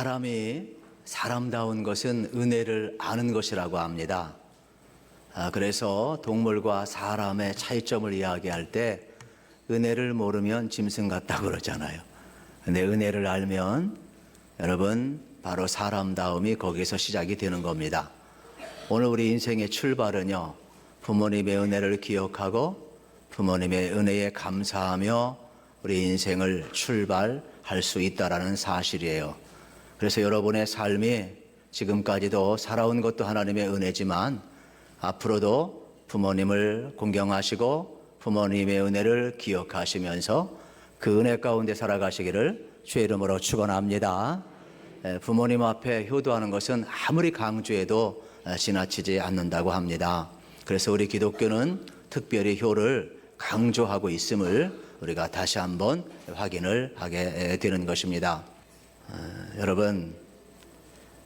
사람이 사람다운 것은 은혜를 아는 것이라고 합니다. 그래서 동물과 사람의 차이점을 이야기할 때 은혜를 모르면 짐승 같다고 그러잖아요. 근데 은혜를 알면 여러분 바로 사람다움이 거기서 시작이 되는 겁니다. 오늘 우리 인생의 출발은요, 부모님의 은혜를 기억하고 부모님의 은혜에 감사하며 우리 인생을 출발할 수 있다라는 사실이에요. 그래서 여러분의 삶이 지금까지도 살아온 것도 하나님의 은혜지만 앞으로도 부모님을 공경하시고 부모님의 은혜를 기억하시면서 그 은혜 가운데 살아가시기를 주의 이름으로 축원합니다. 부모님 앞에 효도하는 것은 아무리 강조해도 지나치지 않는다고 합니다. 그래서 우리 기독교는 특별히 효를 강조하고 있음을 우리가 다시 한번 확인을 하게 되는 것입니다. 여러분,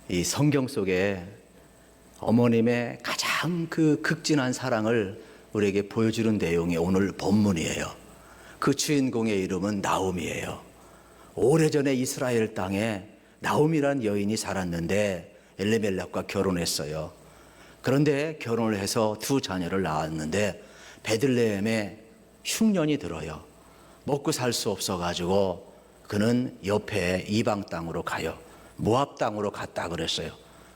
이 성경 속에 어머님의 가장 그 극진한 사랑을 우리에게 보여주는 내용이 오늘 본문이에요. 그 주인공의 이름은 나오미예요. 오래전에 이스라엘 땅에 나오미라는 여인이 살았는데 엘리멜렉과 결혼했어요. 그런데 결혼을 해서 두 자녀를 낳았는데 베들레헴에 흉년이 들어요. 먹고 살 수 없어가지고 그는 옆에 이방 땅으로 가요. 모압 땅으로 갔다 그랬어요.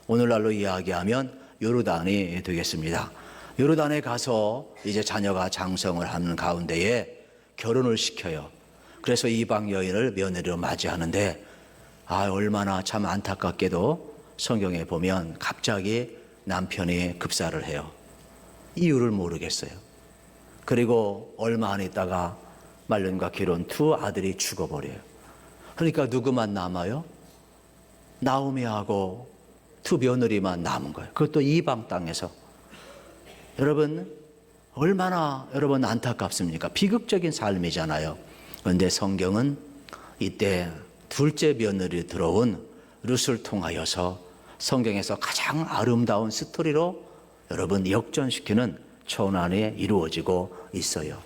오늘날로 이야기하면 요르단이 되겠습니다. 요르단에 가서 이제 자녀가 장성을 하는 가운데에 결혼을 시켜요. 그래서 이방 여인을 며느리로 맞이하는데 얼마나 참 안타깝게도 성경에 보면 갑자기 남편이 급사를 해요. 이유를 모르겠어요. 그리고 얼마 안 있다가 말년과 기른 두 아들이 죽어버려요. 그러니까 누구만 남아요? 나오미하고 두 며느리만 남은 거예요. 그것도 이방 땅에서. 여러분, 얼마나 여러분 안타깝습니까? 비극적인 삶이잖아요. 그런데 성경은 이때 둘째 며느리 들어온 룻을 통하여서 성경에서 가장 아름다운 스토리로 여러분 역전시키는 천안에 이루어지고 있어요.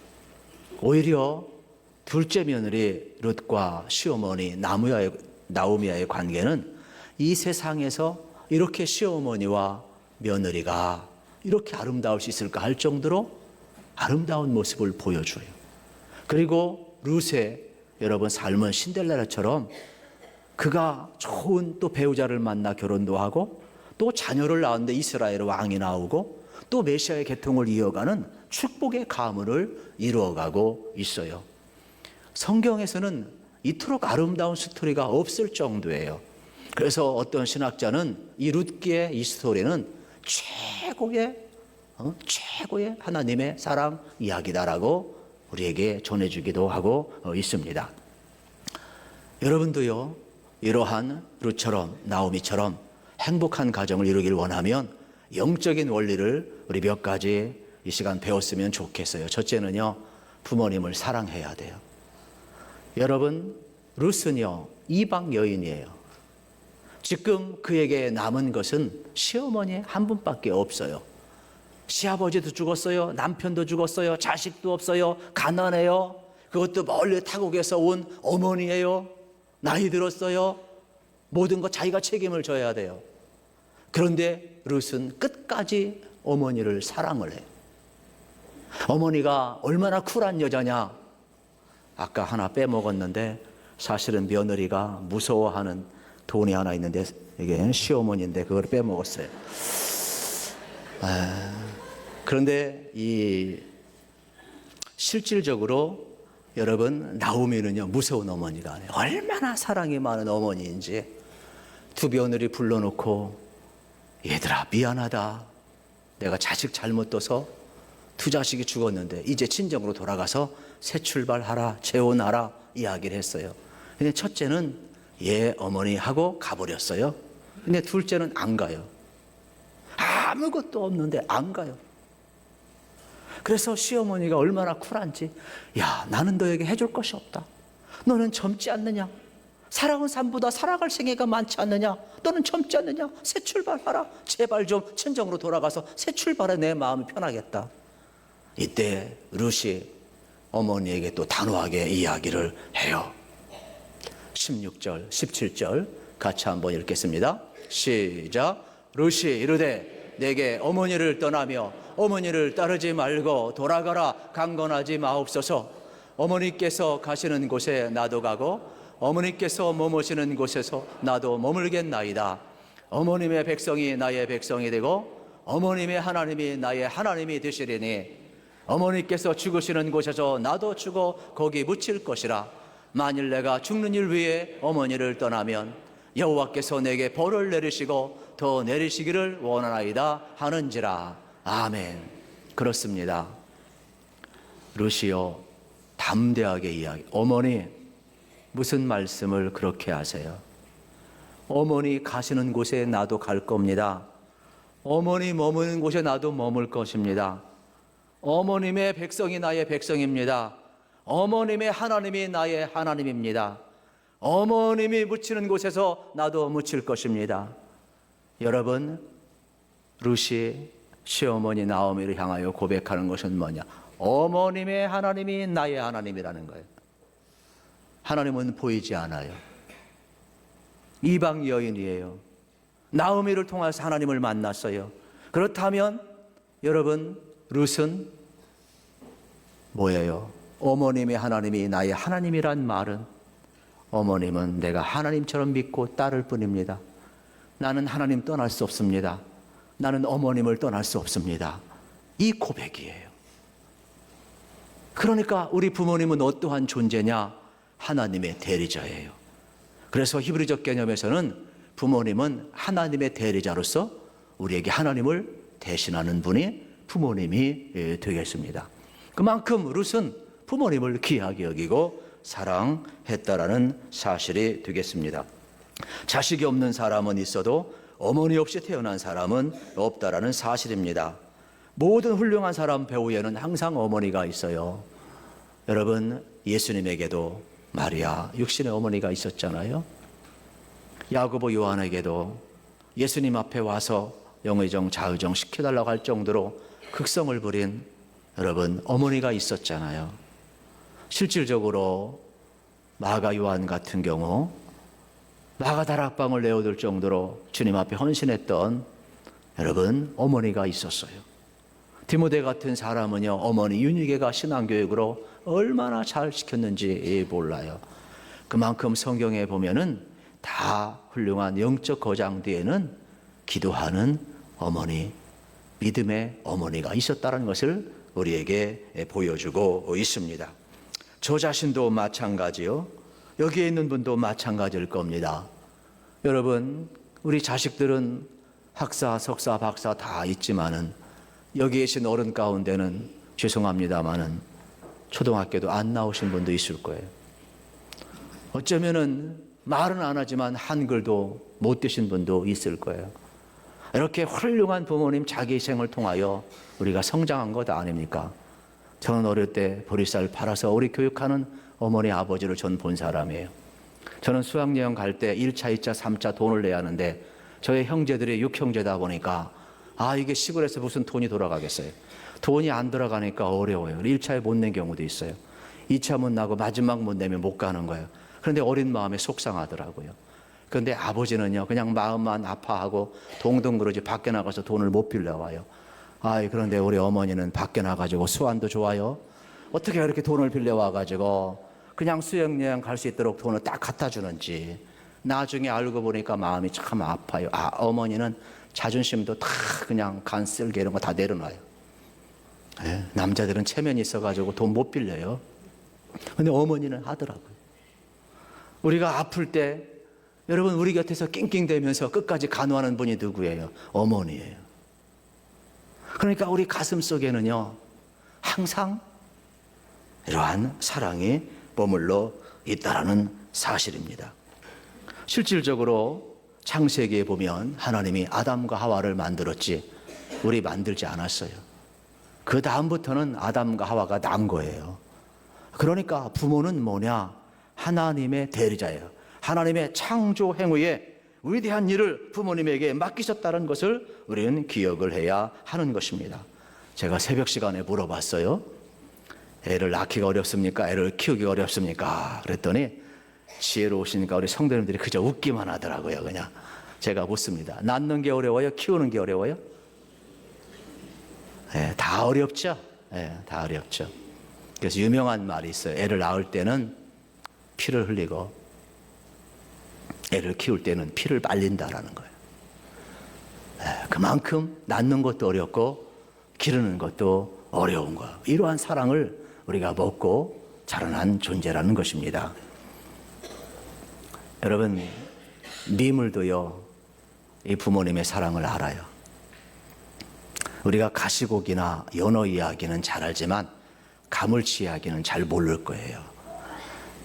오히려 둘째 며느리 룻과 시어머니 나오미와의 관계는 이 세상에서 이렇게 시어머니와 며느리가 이렇게 아름다울 수 있을까 할 정도로 아름다운 모습을 보여줘요. 그리고 룻의 여러분 삶은 신데렐라처럼 그가 좋은 또 배우자를 만나 결혼도 하고 또 자녀를 낳았는데 이스라엘 왕이 나오고 또 메시아의 계통을 이어가는 축복의 가문을 이루어가고 있어요. 성경에서는 이토록 아름다운 스토리가 없을 정도예요. 그래서 어떤 신학자는 이 룻기의 이 스토리는 최고의 하나님의 사랑 이야기다라고 우리에게 전해주기도 하고 있습니다. 여러분도요, 이러한 룻처럼 나오미처럼 행복한 가정을 이루길 원하면 영적인 원리를 우리 몇 가지 이 시간 배웠으면 좋겠어요. 첫째는요, 부모님을 사랑해야 돼요. 여러분, 룻은요, 이방 여인이에요. 지금 그에게 남은 것은 시어머니 한 분밖에 없어요. 시아버지도 죽었어요. 남편도 죽었어요. 자식도 없어요. 가난해요. 그것도 멀리 타국에서 온 어머니예요. 나이 들었어요. 모든 것 자기가 책임을 져야 돼요. 그런데 룻은 끝까지 어머니를 사랑을 해요. 어머니가 얼마나 쿨한 여자냐. 아까 하나 빼먹었는데 사실은 며느리가 무서워하는 돈이 하나 있는데 이게 시어머니인데 그걸 빼먹었어요. 그런데 이 실질적으로 여러분 나오미는요, 무서운 어머니가 아니에요. 얼마나 사랑이 많은 어머니인지 두 며느리 불러놓고 얘들아 미안하다. 내가 자식 잘못 둬서 두 자식이 죽었는데 이제 친정으로 돌아가서 새 출발하라, 재혼하라 이야기를 했어요. 근데 첫째는 어머니하고 가버렸어요. 근데 둘째는 안 가요. 아무것도 없는데 안 가요. 그래서 시어머니가 얼마나 쿨한지, 야, 나는 너에게 해줄 것이 없다. 너는 젊지 않느냐? 살아온 삶보다 살아갈 생애가 많지 않느냐? 너는 젊지 않느냐? 새 출발하라. 제발 좀 친정으로 돌아가서 새 출발해. 내 마음이 편하겠다. 이때 룻이 어머니에게 또 단호하게 이야기를 해요. 16절, 17절 같이 한번 읽겠습니다. 시작. 룻이 이르되 내게 어머니를 떠나며 어머니를 따르지 말고 돌아가라 강건하지 마옵소서. 어머니께서 가시는 곳에 나도 가고 어머니께서 머무시는 곳에서 나도 머물겠나이다. 어머님의 백성이 나의 백성이 되고 어머님의 하나님이 나의 하나님이 되시리니 어머니께서 죽으시는 곳에서 나도 죽어 거기 묻힐 것이라. 만일 내가 죽는 일 위에 어머니를 떠나면 여호와께서 내게 벌을 내리시고 더 내리시기를 원하나이다 하는지라. 아멘. 그렇습니다. 룻이요, 담대하게 이야기. 어머니, 무슨 말씀을 그렇게 하세요? 어머니 가시는 곳에 나도 갈 겁니다. 어머니 머무는 곳에 나도 머물 것입니다. 어머님의 백성이 나의 백성입니다. 어머님의 하나님이 나의 하나님입니다. 어머님이 묻히는 곳에서 나도 묻힐 것입니다. 여러분, 룻이 시어머니 나오미를 향하여 고백하는 것은 뭐냐? 어머님의 하나님이 나의 하나님이라는 거예요. 하나님은 보이지 않아요. 이방 여인이에요. 나오미를 통해서 하나님을 만났어요. 그렇다면 여러분, 룻은 뭐예요? 어머님의 하나님이 나의 하나님이란 말은 어머님은 내가 하나님처럼 믿고 따를 뿐입니다. 나는 하나님 떠날 수 없습니다. 나는 어머님을 떠날 수 없습니다. 이 고백이에요. 그러니까 우리 부모님은 어떠한 존재냐? 하나님의 대리자예요. 그래서 히브리적 개념에서는 부모님은 하나님의 대리자로서 우리에게 하나님을 대신하는 분이 부모님이 되겠습니다. 그만큼 룻은 부모님을 귀하게 여기고 사랑했다라는 사실이 되겠습니다. 자식이 없는 사람은 있어도 어머니 없이 태어난 사람은 없다라는 사실입니다. 모든 훌륭한 사람 배후에는 항상 어머니가 있어요. 여러분, 예수님에게도 마리아 육신의 어머니가 있었잖아요. 야고보 요한에게도 예수님 앞에 와서 영의정 좌의정 시켜달라고 할 정도로 극성을 부린 여러분 어머니가 있었잖아요. 실질적으로 마가 요한 같은 경우 마가 다락방을 내어둘 정도로 주님 앞에 헌신했던 여러분 어머니가 있었어요. 디모데 같은 사람은요, 어머니 윤희계가 신앙교육으로 얼마나 잘 시켰는지 몰라요. 그만큼 성경에 보면은 다 훌륭한 영적 거장 뒤에는 기도하는 어머니, 믿음의 어머니가 있었다는 것을 우리에게 보여주고 있습니다. 저 자신도 마찬가지요. 여기에 있는 분도 마찬가지일 겁니다. 여러분, 우리 자식들은 학사, 석사, 박사 다 있지만은 여기 계신 어른 가운데는 죄송합니다마는 초등학교도 안 나오신 분도 있을 거예요. 어쩌면은 말은 안 하지만 한글도 못 되신 분도 있을 거예요. 이렇게 훌륭한 부모님 자기 희생을 통하여 우리가 성장한 것 아닙니까? 저는 어릴 때 보리쌀 팔아서 우리 교육하는 어머니 아버지를 전 본 사람이에요. 저는 수학여행 갈 때 1차, 2차, 3차 돈을 내야 하는데 저의 형제들이 6형제다 보니까 이게 시골에서 무슨 돈이 돌아가겠어요. 돈이 안 들어가니까 어려워요. 1차에 못 낸 경우도 있어요. 2차 못 나고 마지막 못 내면 못 가는 거예요. 그런데 어린 마음에 속상하더라고요. 그런데 아버지는요, 그냥 마음만 아파하고 동동 그러지 밖에 나가서 돈을 못 빌려와요. 그런데 우리 어머니는 밖에 나가지고 수완도 좋아요. 어떻게 이렇게 돈을 빌려와가지고 그냥 수영여행 갈 수 있도록 돈을 딱 갖다 주는지 나중에 알고 보니까 마음이 참 아파요. 어머니는 자존심도 다 그냥 간 쓸개 이런 거 다 내려놔요. 남자들은 체면이 있어가지고 돈 못 빌려요. 근데 어머니는 하더라고요. 우리가 아플 때 여러분 우리 곁에서 낑낑대면서 끝까지 간호하는 분이 누구예요? 어머니예요. 그러니까 우리 가슴 속에는요 항상 이러한 사랑이 머물러 있다라는 사실입니다. 실질적으로 창세기에 보면 하나님이 아담과 하와를 만들었지 우리 만들지 않았어요. 그 다음부터는 아담과 하와가 난 거예요. 그러니까 부모는 뭐냐? 하나님의 대리자예요. 하나님의 창조 행위에 위대한 일을 부모님에게 맡기셨다는 것을 우리는 기억을 해야 하는 것입니다. 제가 새벽 시간에 물어봤어요. 애를 낳기가 어렵습니까? 애를 키우기가 어렵습니까? 그랬더니 지혜로우시니까 우리 성도님들이 그저 웃기만 하더라고요. 그냥 제가 묻습니다. 낳는 게 어려워요? 키우는 게 어려워요? 다 어렵죠. 다 어렵죠. 그래서 유명한 말이 있어요. 애를 낳을 때는 피를 흘리고 애를 키울 때는 피를 말린다라는 거예요. 그만큼 낳는 것도 어렵고 기르는 것도 어려운 거예요. 이러한 사랑을 우리가 먹고 자라난 존재라는 것입니다. 여러분, 미물도요, 이 부모님의 사랑을 알아요. 우리가 가시고기나 연어 이야기는 잘 알지만 가물치 이야기는 잘 모를 거예요.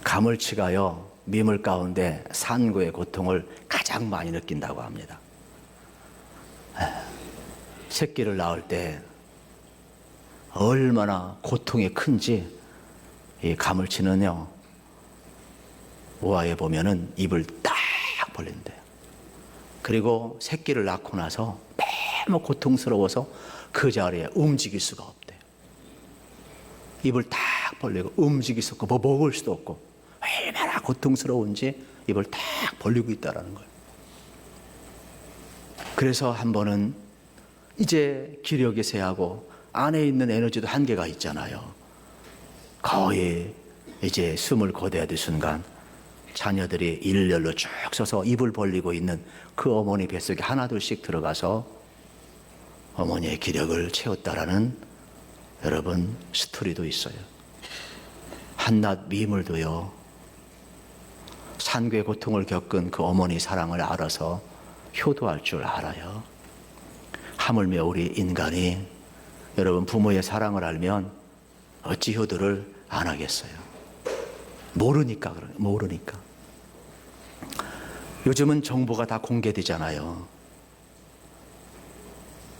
가물치가요, 미물 가운데 산고의 고통을 가장 많이 느낀다고 합니다. 새끼를 낳을 때 얼마나 고통이 큰지 이 가물치는요, 우화에 보면은 입을 딱 벌린대요. 그리고 새끼를 낳고 나서 너무 고통스러워서 그 자리에 움직일 수가 없대요. 입을 딱 벌리고 움직일 수 없고 뭐 먹을 수도 없고 얼마나 고통스러운지 입을 딱 벌리고 있다라는 거예요. 그래서 한 번은 이제 기력이 쇠하고 안에 있는 에너지도 한계가 있잖아요. 거의 이제 숨을 거둬야 될 순간 자녀들이 일렬로 쭉 서서 입을 벌리고 있는 그 어머니 뱃속에 하나둘씩 들어가서 어머니의 기력을 채웠다라는 여러분 스토리도 있어요. 한낱 미물도요, 산괴 고통을 겪은 그 어머니 사랑을 알아서 효도할 줄 알아요. 하물며 우리 인간이 여러분 부모의 사랑을 알면 어찌 효도를 안 하겠어요. 모르니까 그래요. 모르니까. 요즘은 정보가 다 공개되잖아요.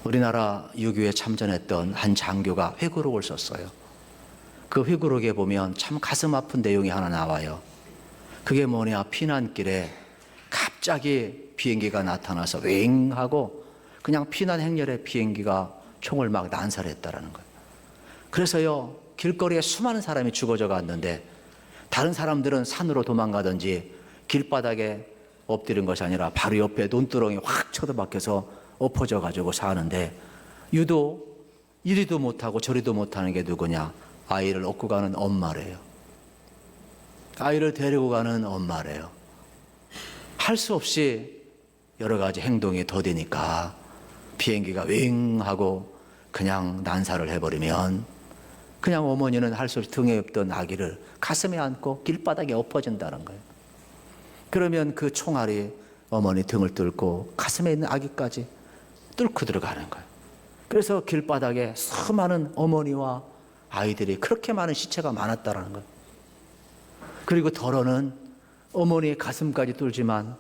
우리나라 유교에 참전했던 한 장교가 회고록을 썼어요. 그 회고록에 보면 참 가슴 아픈 내용이 하나 나와요. 그게 뭐냐, 피난길에 갑자기 비행기가 나타나서 윙 하고 그냥 피난 행렬의 비행기가 총을 막 난사했다라는 거예요. 그래서요, 길거리에 수많은 사람이 죽어져 갔는데 다른 사람들은 산으로 도망가든지 길바닥에 엎드린 것이 아니라 바로 옆에 논두렁이 확 쳐들박혀서 엎어져 가지고 사는데, 유독 이리도 못하고 저리도 못하는 게 누구냐? 아이를 업고 가는 엄마래요. 아이를 데리고 가는 엄마래요. 할 수 없이 여러 가지 행동이 더디니까 비행기가 윙 하고 그냥 난사를 해버리면 그냥 어머니는 할 수 없이 등에 업던 아기를 가슴에 안고 길바닥에 엎어진다는 거예요. 그러면 그 총알이 어머니 등을 뚫고 가슴에 있는 아기까지 뚫고 들어가는 거예요. 그래서 길바닥에 수많은 어머니와 아이들이, 그렇게 많은 시체가 많았다는 거예요. 그리고 덜어는 어머니의 가슴까지 뚫지만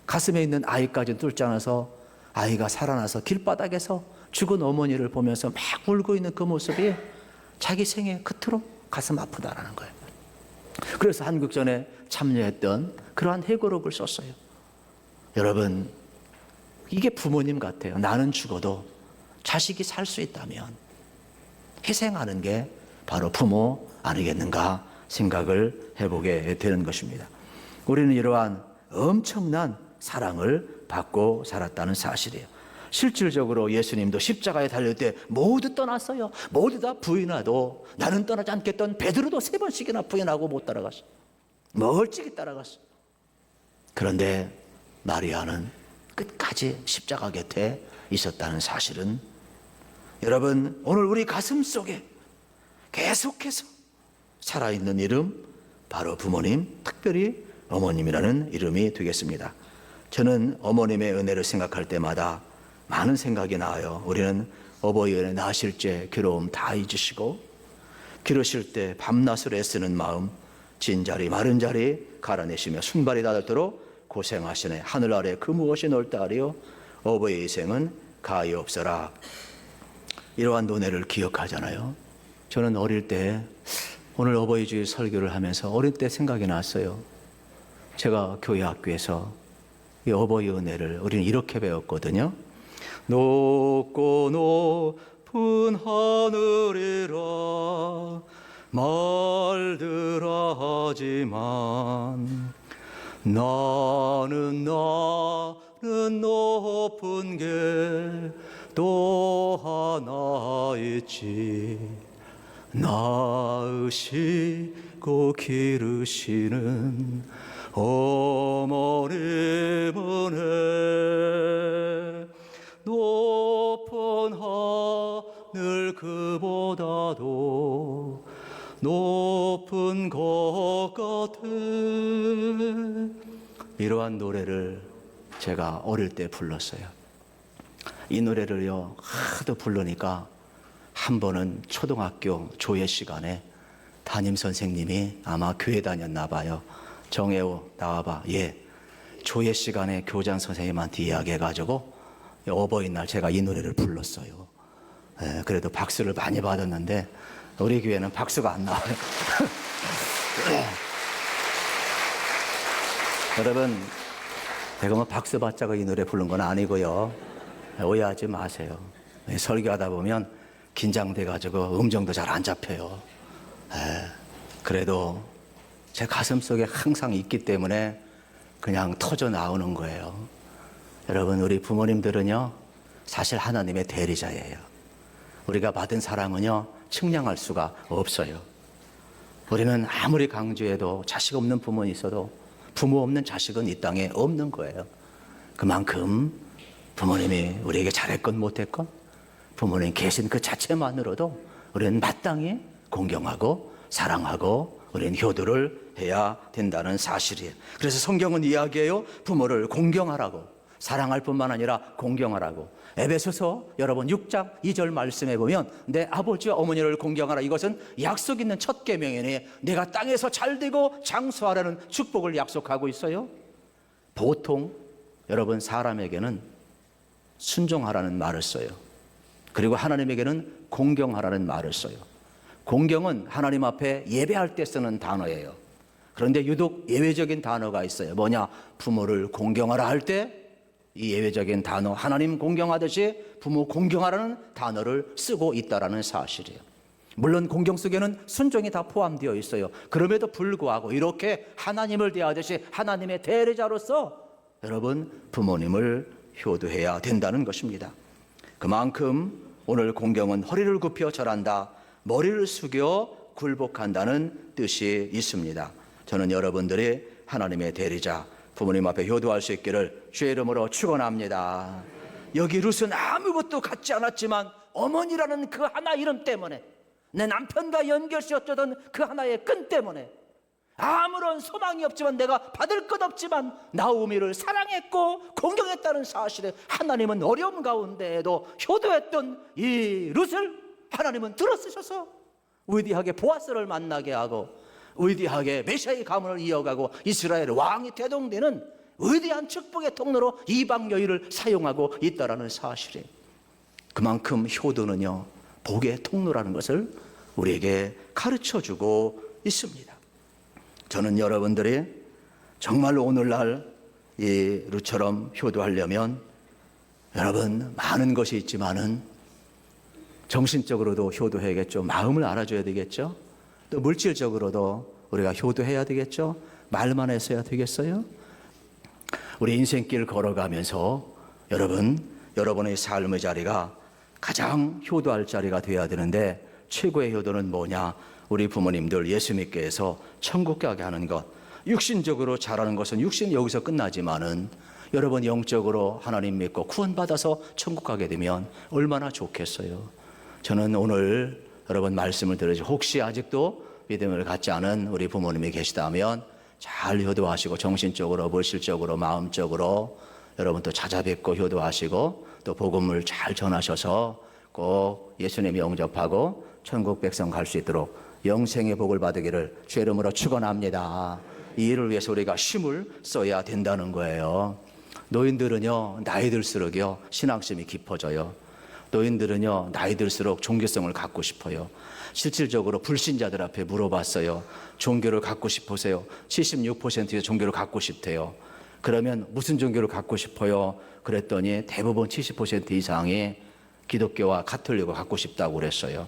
가슴에 있는 아이까지 뚫지 않아서 아이가 살아나서 길바닥에서 죽은 어머니를 보면서 막 울고 있는 그 모습이 자기 생애 끝으로 가슴 아프다라는 거예요. 그래서 한국전에 참여했던 그러한 회고록을 썼어요. 여러분, 이게 부모님 같아요. 나는 죽어도 자식이 살 수 있다면 희생하는 게 바로 부모 아니겠는가 생각을 해보게 되는 것입니다. 우리는 이러한 엄청난 사랑을 받고 살았다는 사실이에요. 실질적으로 예수님도 십자가에 달릴 때 모두 떠났어요. 모두 다 부인하도 나는 떠나지 않겠던 베드로도 3번씩이나 부인하고 못 따라갔어. 멀찍이 따라갔어. 그런데 마리아는 끝까지 십자가 곁에 있었다는 사실은, 여러분, 오늘 우리 가슴 속에 계속해서 살아있는 이름, 바로 부모님, 특별히 어머님이라는 이름이 되겠습니다. 저는 어머님의 은혜를 생각할 때마다 많은 생각이 나요. 우리는 어버이 은혜 낳으실 때 괴로움 다 잊으시고, 기르실 때 밤낮을 애쓰는 마음, 진자리 마른 자리 갈아내시며 순발이 닿도록 고생하시네. 하늘 아래 그 무엇이 넓다 하리요 어버이의 희생은 가히 없어라. 이러한 노래를 기억하잖아요. 저는 어릴 때, 오늘 어버이 주일 설교를 하면서 어릴 때 생각이 났어요. 제가 교회 학교에서 이 어버이 은혜를 우리는 이렇게 배웠거든요. 높고 높은 하늘이라 말들아 하지만 나는 높은 게 또 하나 있지. 낳으시고 기르시는 어머님은 높은 하늘 그보다도 높은 것 같아. 이러한 노래를 제가 어릴 때 불렀어요. 이 노래를요 하도 부르니까 한 번은 초등학교 조회 시간에 담임 선생님이 아마 교회 다녔나 봐요. 정혜호 나와봐. 예, 조회 시간에 교장 선생님한테 이야기해가지고 어버이날 제가 이 노래를 불렀어요. 예, 그래도 박수를 많이 받았는데 우리 교회는 박수가 안 나와요. 여러분, 제가 뭐 박수 받자고 이 노래 부른 건 아니고요. 오해하지 마세요. 설교하다 보면 긴장돼가지고 음정도 잘 안 잡혀요. 그래도 제 가슴 속에 항상 있기 때문에 그냥 터져 나오는 거예요. 여러분, 우리 부모님들은요 사실 하나님의 대리자예요. 우리가 받은 사랑은요 측량할 수가 없어요. 우리는 아무리 강조해도 자식 없는 부모는 있어도 부모 없는 자식은 이 땅에 없는 거예요. 그만큼 부모님이 우리에게 잘했건 못했건 부모님 계신 그 자체만으로도 우리는 마땅히 공경하고 사랑하고 우리는 효도를 해야 된다는 사실이에요. 그래서 성경은 이야기해요. 부모를 공경하라고, 사랑할 뿐만 아니라 공경하라고. 에베소서 여러분 6장 2절 말씀해 보면 내 아버지와 어머니를 공경하라. 이것은 약속 있는 첫 계명이니 내가 땅에서 잘되고 장수하라는 축복을 약속하고 있어요. 보통 여러분 사람에게는 순종하라는 말을 써요. 그리고 하나님에게는 공경하라는 말을 써요. 공경은 하나님 앞에 예배할 때 쓰는 단어예요. 그런데 유독 예외적인 단어가 있어요. 뭐냐? 부모를 공경하라 할 때 이 예외적인 단어, 하나님 공경하듯이 부모 공경하라는 단어를 쓰고 있다는 사실이에요. 물론 공경 속에는 순종이 다 포함되어 있어요. 그럼에도 불구하고 이렇게 하나님을 대하듯이 하나님의 대리자로서 여러분 부모님을 효도해야 된다는 것입니다. 그만큼 오늘 공경은 허리를 굽혀 절한다, 머리를 숙여 굴복한다는 뜻이 있습니다. 저는 여러분들이 하나님의 대리자, 부모님 앞에 효도할 수 있기를 주의 이름으로 축원합니다. 여기 룻은 아무것도 갖지 않았지만 어머니라는 그 하나 이름 때문에, 내 남편과 연결시었던 그 하나의 끈 때문에, 아무런 소망이 없지만 내가 받을 것 없지만 나오미를 사랑했고 공경했다는 사실에 하나님은 어려움 가운데에도 효도했던 이 룻을 하나님은 들어쓰셔서 위대하게 보아스를 만나게 하고 위대하게 메시아의 가문을 이어가고 이스라엘 왕이 대동되는 위대한 축복의 통로로 이방 여인을 사용하고 있다는 사실이에요. 그만큼 효도는요 복의 통로라는 것을 우리에게 가르쳐주고 있습니다. 저는 여러분들이 정말 오늘날 이 룻처럼 효도하려면 여러분 많은 것이 있지만은 정신적으로도 효도해야겠죠. 마음을 알아줘야 되겠죠. 또 물질적으로도 우리가 효도해야 되겠죠. 말만 해서야 되겠어요? 우리 인생길 걸어가면서 여러분의 삶의 자리가 가장 효도할 자리가 되어야 되는데 최고의 효도는 뭐냐? 우리 부모님들 예수 믿게 해서 천국 가게 하는 것. 육신적으로 잘하는 것은 육신 여기서 끝나지만은 여러분 영적으로 하나님 믿고 구원받아서 천국 가게 되면 얼마나 좋겠어요. 저는 오늘 여러분 말씀을 들으시 혹시 아직도 믿음을 갖지 않은 우리 부모님이 계시다면 잘 효도하시고 정신적으로 물질적으로 마음적으로 여러분 또 찾아뵙고 효도하시고 또 복음을 잘 전하셔서 꼭 예수님 영접하고 천국 백성 갈 수 있도록 영생의 복을 받으기를 주의 이름으로 축원합니다. 이 일을 위해서 우리가 힘을 써야 된다는 거예요. 노인들은요 나이 들수록요 신앙심이 깊어져요. 노인들은요 나이 들수록 종교성을 갖고 싶어요. 실질적으로 불신자들 앞에 물어봤어요. 종교를 갖고 싶으세요? 76%의 종교를 갖고 싶대요. 그러면 무슨 종교를 갖고 싶어요? 그랬더니 대부분 70% 이상이 기독교와 가톨릭을 갖고 싶다고 그랬어요.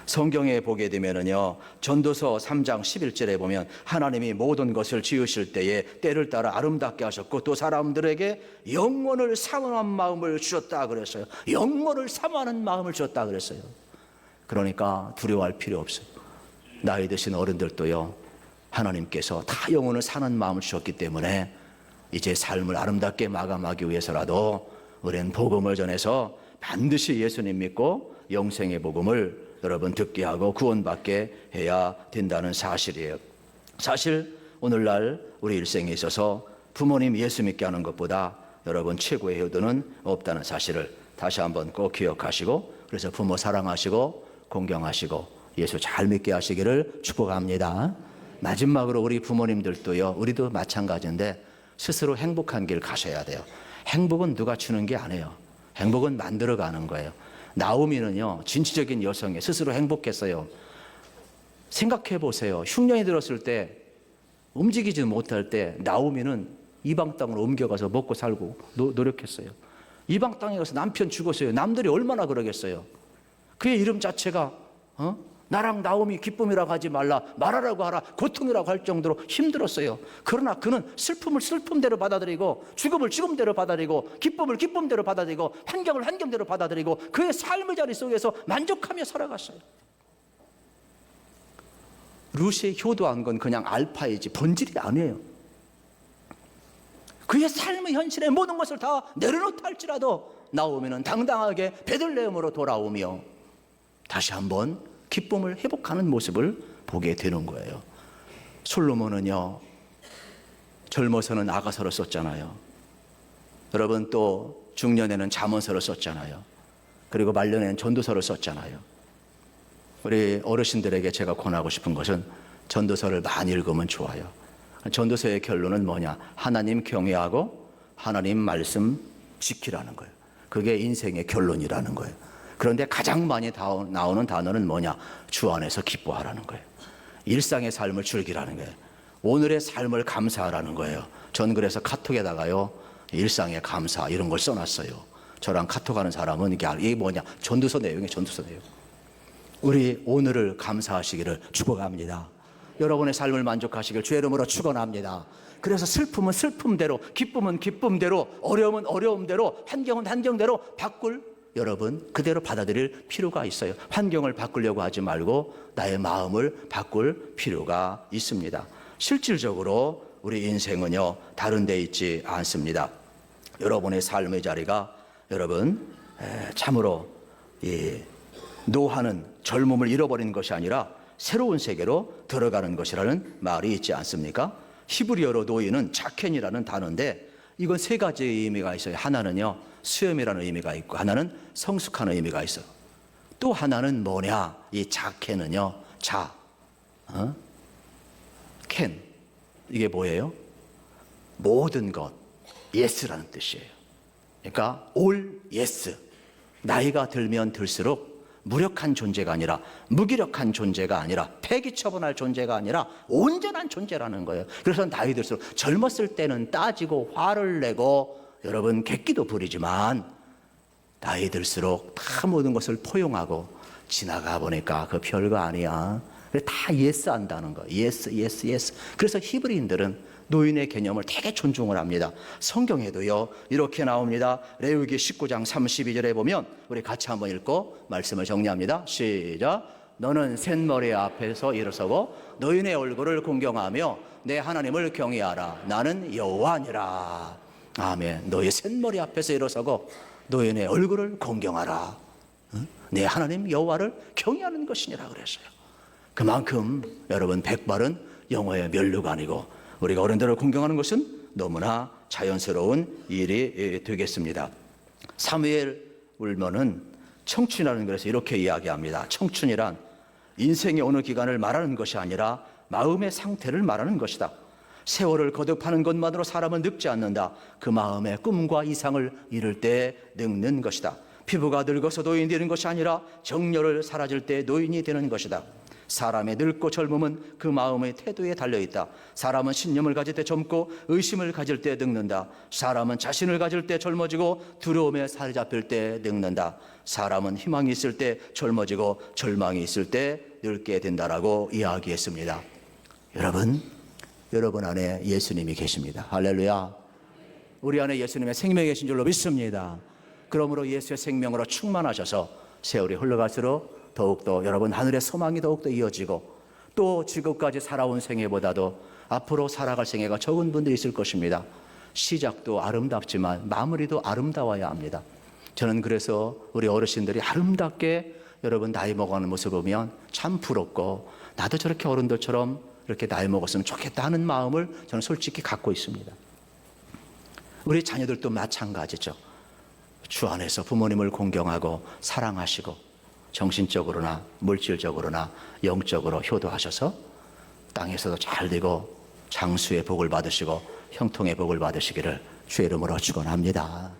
성경에 보게 되면은요, 전도서 3장 11절에 보면 하나님이 모든 것을 지으실 때에 때를 따라 아름답게 하셨고 또 사람들에게 영원을 사모하는 마음을 주셨다 그랬어요. 영원을 사모하는 마음을 주셨다 그랬어요. 그러니까 두려워할 필요 없어요. 나이 드신 어른들도요, 하나님께서 다 영원을 사는 마음을 주셨기 때문에 이제 삶을 아름답게 마감하기 위해서라도 우리는 복음을 전해서 반드시 예수님 믿고 영생의 복음을 여러분 듣게 하고 구원받게 해야 된다는 사실이에요. 사실 오늘날 우리 일생에 있어서 부모님 예수 믿게 하는 것보다 여러분 최고의 효도는 없다는 사실을 다시 한번 꼭 기억하시고, 그래서 부모 사랑하시고 공경하시고 예수 잘 믿게 하시기를 축복합니다. 마지막으로 우리 부모님들도요, 우리도 마찬가지인데 스스로 행복한 길 가셔야 돼요. 행복은 누가 주는 게 아니에요. 행복은 만들어가는 거예요. 나오미는요, 진취적인 여성에 스스로 행복했어요. 생각해 보세요. 흉년이 들었을 때 움직이지 못할 때 나오미는 이방 땅으로 옮겨가서 먹고 살고 노력했어요. 이방 땅에 가서 남편 죽었어요. 남들이 얼마나 그러겠어요. 그의 이름 자체가 나랑 나오미 기쁨이라고 하지 말하라고 하라, 고통이라고 할 정도로 힘들었어요. 그러나 그는 슬픔을 슬픔대로 받아들이고 죽음을 죽음대로 받아들이고 기쁨을 기쁨대로 받아들이고 환경을 환경대로 받아들이고 그의 삶의 자리 속에서 만족하며 살아갔어요. 루시의 효도한 건 그냥 알파이지 본질이 아니에요. 그의 삶의 현실에 모든 것을 다 내려놓다 할지라도 나오미는 당당하게 베들레헴으로 돌아오며 다시 한번 기쁨을 회복하는 모습을 보게 되는 거예요. 솔로몬은요, 젊어서는 아가서를 썼잖아요. 여러분 또 중년에는 잠언서를 썼잖아요. 그리고 말년에는 전도서를 썼잖아요. 우리 어르신들에게 제가 권하고 싶은 것은 전도서를 많이 읽으면 좋아요. 전도서의 결론은 뭐냐? 하나님 경외하고 하나님 말씀 지키라는 거예요. 그게 인생의 결론이라는 거예요. 그런데 가장 많이 나오는 단어는 뭐냐? 주 안에서 기뻐하라는 거예요. 일상의 삶을 즐기라는 거예요. 오늘의 삶을 감사하라는 거예요. 전 그래서 카톡에다가요, 일상의 감사 이런 걸 써놨어요. 저랑 카톡하는 사람은 이게 뭐냐? 전도서 내용이에요. 전도서 내용. 우리 오늘을 감사하시기를 축복합니다. 여러분의 삶을 만족하시길 주의 이름으로 축원합니다. 그래서 슬픔은 슬픔대로, 기쁨은 기쁨대로, 어려움은 어려움대로, 환경은 환경대로 바꿀 여러분 그대로 받아들일 필요가 있어요. 환경을 바꾸려고 하지 말고 나의 마음을 바꿀 필요가 있습니다. 실질적으로 우리 인생은요, 다른 데 있지 않습니다. 여러분의 삶의 자리가 여러분 참으로 노하는 젊음을 잃어버리는 것이 아니라 새로운 세계로 들어가는 것이라는 말이 있지 않습니까? 히브리어로 노인은 자켄이라는 단어인데 이건 세 가지의 의미가 있어요. 하나는요, 수염이라는 의미가 있고 하나는 성숙하는 의미가 있어요. 또 하나는 뭐냐? 이 자켄은요, 켄 이게 뭐예요? 모든 것, 예스라는 뜻이에요. 그러니까 all yes. 나이가 들면 들수록 무력한 존재가 아니라 무기력한 존재가 아니라 폐기처분할 존재가 아니라 온전한 존재라는 거예요. 그래서 나이 들수록 젊었을 때는 따지고 화를 내고 여러분 객기도 부리지만 나이 들수록 다 모든 것을 포용하고 지나가 보니까 그 별거 아니야. 다 예스 한다는 거. 예스. 그래서 히브리인들은 노인의 개념을 되게 존중을 합니다. 성경에도요 이렇게 나옵니다. 레위기 19장 32절에 보면 우리 같이 한번 읽고 말씀을 정리합니다. 시작. 너는 셋머리 앞에서 일어서고 노인의 얼굴을 공경하며 내 하나님을 경외하라. 나는 여호와니라. 아멘. 너의 셋머리 앞에서 일어서고 노인의 얼굴을 공경하라. 내 하나님 여호와를 경외하는 것이니라 그랬어요. 그만큼 여러분 백발은 영어의 면류가 아니고 우리가 어른들을 공경하는 것은 너무나 자연스러운 일이 되겠습니다. 사무엘 울면은 청춘이라는 것에서 이렇게 이야기합니다. 청춘이란 인생의 어느 기간을 말하는 것이 아니라 마음의 상태를 말하는 것이다. 세월을 거듭하는 것만으로 사람은 늙지 않는다. 그 마음의 꿈과 이상을 이룰 때 늙는 것이다. 피부가 늙어서 노인이 되는 것이 아니라 정열을 사라질 때 노인이 되는 것이다. 사람의 늙고 젊음은 그 마음의 태도에 달려있다. 사람은 신념을 가질 때 젊고 의심을 가질 때 늙는다. 사람은 자신을 가질 때 젊어지고 두려움에 사로잡힐 때 늙는다. 사람은 희망이 있을 때 젊어지고 절망이 있을 때 늙게 된다라고 이야기했습니다. 여러분 안에 예수님이 계십니다. 할렐루야. 우리 안에 예수님의 생명이 계신 줄로 믿습니다. 그러므로 예수의 생명으로 충만하셔서 세월이 흘러갈수록 더욱더 여러분 하늘의 소망이 더욱더 이어지고 또 지금까지 살아온 생애보다도 앞으로 살아갈 생애가 적은 분들이 있을 것입니다. 시작도 아름답지만 마무리도 아름다워야 합니다. 저는 그래서 우리 어르신들이 아름답게 여러분 나이 먹어가는 모습을 보면 참 부럽고 나도 저렇게 어른들처럼 이렇게 나이 먹었으면 좋겠다 하는 마음을 저는 솔직히 갖고 있습니다. 우리 자녀들도 마찬가지죠. 주 안에서 부모님을 공경하고 사랑하시고 정신적으로나 물질적으로나 영적으로 효도하셔서 땅에서도 잘 되고 장수의 복을 받으시고 형통의 복을 받으시기를 주의 이름으로 축원합니다.